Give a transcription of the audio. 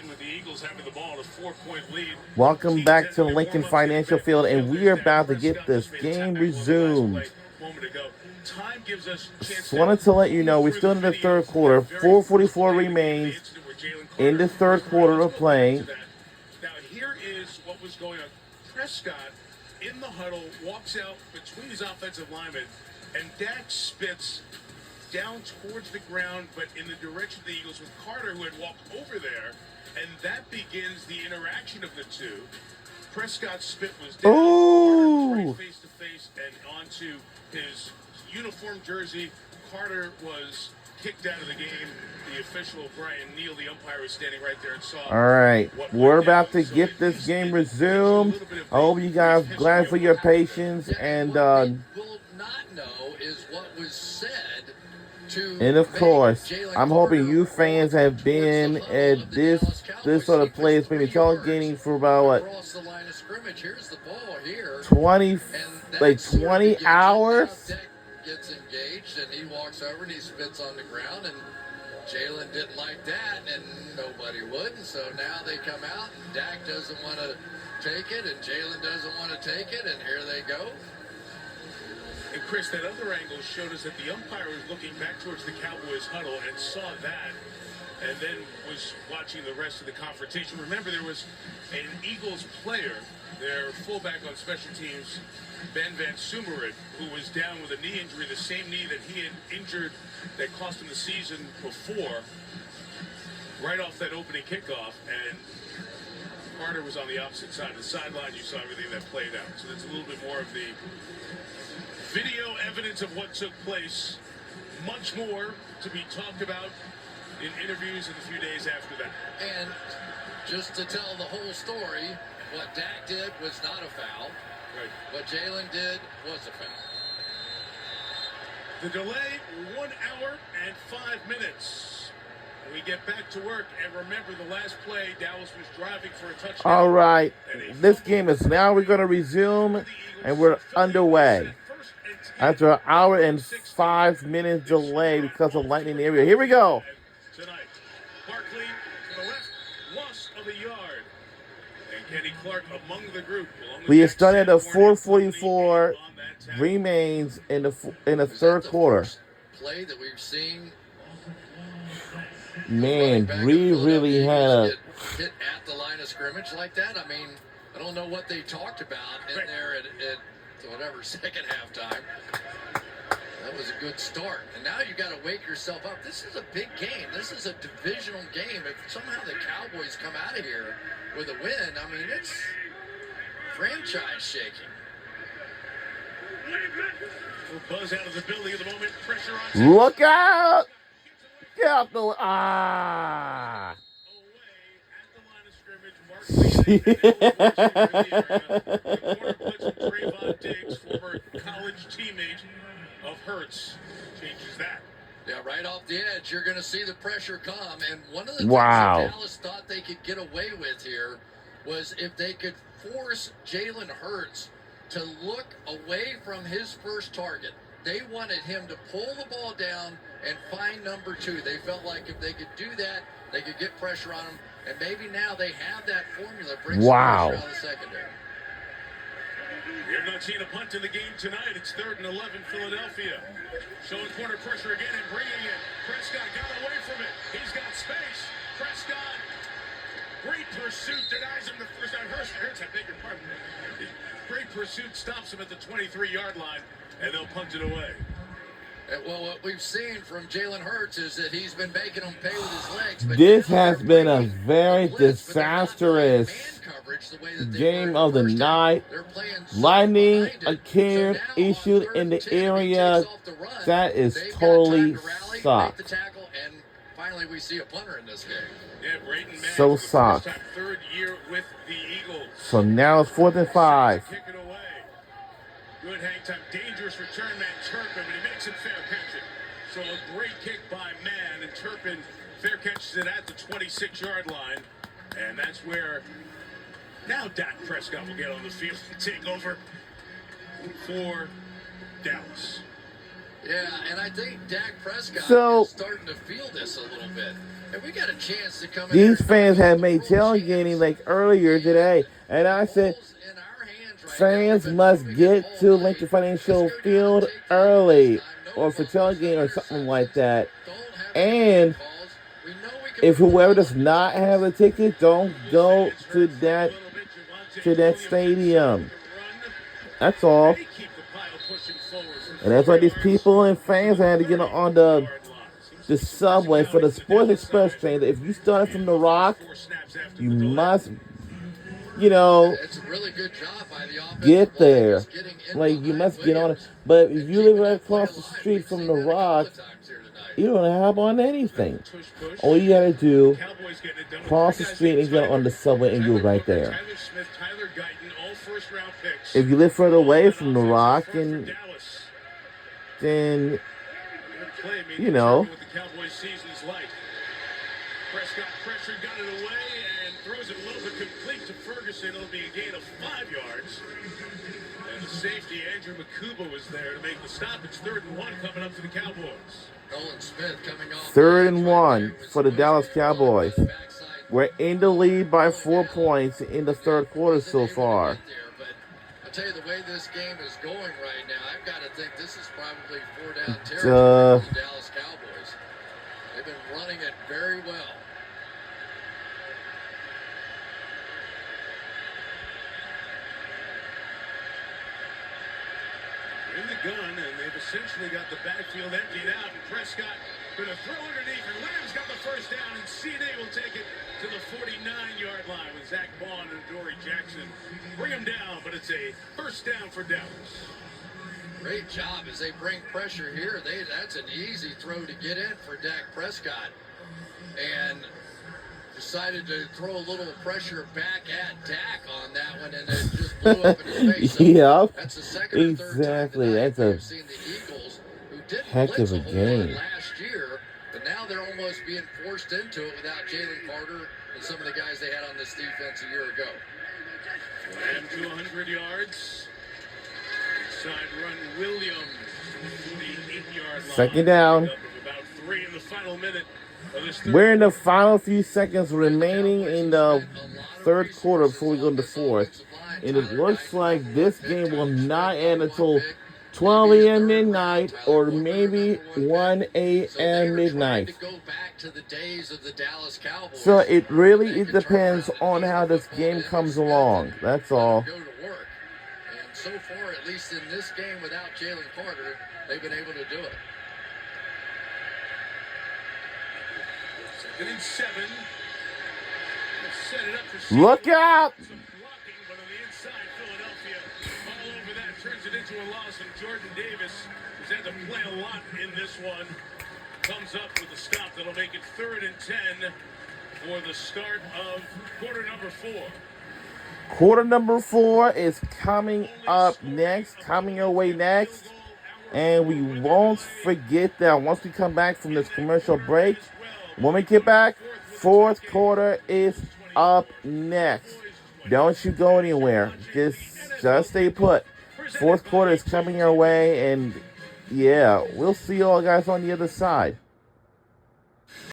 with the Eagles having the ball in a 4-point lead. Welcome back to Lincoln Financial Field, and we are about to get this game resumed. Just wanted to let you know we're still in the third quarter. 4:44 remains in the third quarter of play. Now here is what was going on. Prescott in the huddle walks out between his offensive linemen, and Dak spits down towards the ground, but in the direction of the Eagles with Carter, who had walked over there, and that begins the interaction of the two. Prescott's spit was down, Carter right face to face and onto his uniform jersey. Carter was kicked out of the game. The official, Brian Neal, the umpire, was standing right there and saw. All right, we're about to get this game resumed. I hope you guys glad for your patience, and will not know is what was said. And of course, I'm hoping you fans have been at this sort of place, maybe tailgating for about what, 20 hours. Gets engaged and he walks over and he spits on the ground, and Jalen didn't like that and nobody would, and so now they come out and Dak doesn't want to take it and Jalen doesn't want to take it, and here they go. And Chris, that other angle showed us that the umpire was looking back towards the Cowboys huddle and saw that, and then was watching the rest of the confrontation. Remember, there was an Eagles player, their fullback on special teams, Ben Van Sumeren, who was down with a knee injury, the same knee that he had injured that cost him the season before, right off that opening kickoff. And Carter was on the opposite side of the sideline. You saw everything that played out. So that's a little bit more of the video evidence of what took place. Much more to be talked about in interviews in the few days after that. And just to tell the whole story, what Dak did was not a foul. Right. What Jalen did was a foul. The delay, 1 hour and 5 minutes. We get back to work, and remember the last play, Dallas was driving for a touchdown. All right, this game is now we're going to resume, and we're underway. After an hour and 5 minutes delay because of lightning area. Here we go. Tonight, Barkley to the left, loss of a yard. And Kenny Clark among the group. We are starting at 4:44 remains in the third quarter. Play that we've seen. Man, we really had a hit at the line of scrimmage like that. I mean, I don't know what they talked about in there at whatever second halftime. That was a good start. And now you got to wake yourself up. This is a big game. This is a divisional game. If somehow the Cowboys come out of here with a win, I mean, it's franchise shaking. Buzz out of the building at the moment. Pressure on. Look out! Get out the ah! Trayvon Diggs, former college teammate of Hurts, changes that. Yeah, right off the edge, you're going to see the pressure come. And one of the things that Dallas thought they could get away with here was if they could force Jalen Hurts to look away from his first target. They wanted him to pull the ball down and find number 2. They felt like if they could do that, they could get pressure on him. And maybe now they have that formula. Bring some pressure on the secondary. We have not seen a punt in the game tonight. It's 3rd and 11, Philadelphia. Showing corner pressure again and bringing it. Prescott got away from it. He's got space. Prescott, great pursuit, denies him the first time. Hurts, I beg your pardon. Great pursuit stops him at the 23-yard line, and they'll punt it away. Well, what we've seen from Jalen Hurts is that he's been making them pay with his legs. But this has been a very disastrous game of the night. Lightning occurred, issued in the area. That is totally sucked. And finally, we see a punter in this game. Yeah, so sucked. 3rd year with the Eagles. So now it's 4th and 5. Kick it away. Good hang time. Dangerous return man Turpin, but he makes it fair catch it. So a great kick by Man, and Turpin fair catches it at the 26-yard line. And that's where now Dak Prescott will get on the field and take over for Dallas. Yeah, and I think Dak Prescott is starting to feel this a little bit. And we got a chance to come in These here fans and have made real tailgating chance. like earlier today, and I said Balls in our hands right now. fans We've been must moving it get all to night. Lincoln Let's Financial go down Field and take the lead early, this time. No or for fumbles, tailgating no or something like interceptions. that. Don't have any And calls. We know we can if move the whoever ball does in this not place. have a ticket, don't go It's to hurt for a that little bit. Javonte to that Williams inside stadium. to run. That's all. They keep the pile pushing forward for And that's why 4 these yards people and to fans the had to get on 30-yard the line. the Seems subway like for the some Sports pressing Express outside. train. That if you start from the Rock, 4 snaps after you the delay. must, you know, It's a really good job by the offensive get line there. just getting in Like, you behind must get on it. Williams But if and you live keeping right that play across the alive. street We've from seen the that a couple Rock, of times here tonight. you don't have on anything. Tush push. All you gotta do, Cowboys getting it done with cross the 3 guys street named and get on the subway, and you're Tyler right Booker, there. Tyler Smith, Tyler Guyton, all first-round picks. If you live further All away on from the offensive Rock, front for and Dallas. then, Good play may you know, determine what the Cowboys season's like. Prescott pressure, got it away, and throws it a little bit complete to Ferguson. It'll be a gain of 5 yards. And the safety, Andrew Makuba, was there to make the stop. It's 3rd and 1 coming up to the Cowboys. Nolan Smith coming off 3rd the and edge 1 right there for the was Dallas pushing the ball Cowboys. by the backside. We're in the lead by 4 points in the third quarter Wasn't so able to far. get there, but I'll tell you, the way this game is going right now, I've got to think this is probably 4-down territory for the Dallas Cowboys. They've been running it very well. In the gun, and they've essentially got the backfield emptied out. And Prescott going to throw underneath, and Williams got the first down, and C.D. will take it to the 49-yard line with Zach Bond and Dory Jackson. Bring him down, but it's a first down for Dallas. Great job as they bring pressure here. That's an easy throw to get in for Dak Prescott. And decided to throw a little pressure back at Dak on that one, and it just blew up in his face. So Yep, that's the second or third exactly. time tonight That's a we've seen the Eagles, who didn't heck blitz of a a whole game. lot last year, but now they're almost being forced into it without Jalen Carter and some of the guys they had on this defense a year ago. Lamb to 100 yards. Inside run Williams to the 48-yard line. Second down. About 3 in the final minute of this third We're in the quarter. final few seconds remaining in the third quarter before we go into fourth. And it looks like this game will not end until 12 a.m. midnight or maybe 1 a.m. midnight. So it really depends on how this game comes along. That's all. Go to work. And so far, at least in this game without Jalen Carter, they've been able to do it. 2nd and 7. Set it up for Look out! Some blocking, but on the inside, Philadelphia all over that, turns it into a loss, and Jordan Davis, who's had to play a lot in this one, comes up with a stop that'll make it 3rd and 10 for the start of quarter number 4. Quarter number 4 is coming up next, coming your way next. And we won't forget that once we come back from this commercial break, when we get back, fourth quarter is up next. Don't you go anywhere. Just stay put. Fourth quarter is coming your way, and yeah, we'll see you all guys on the other side.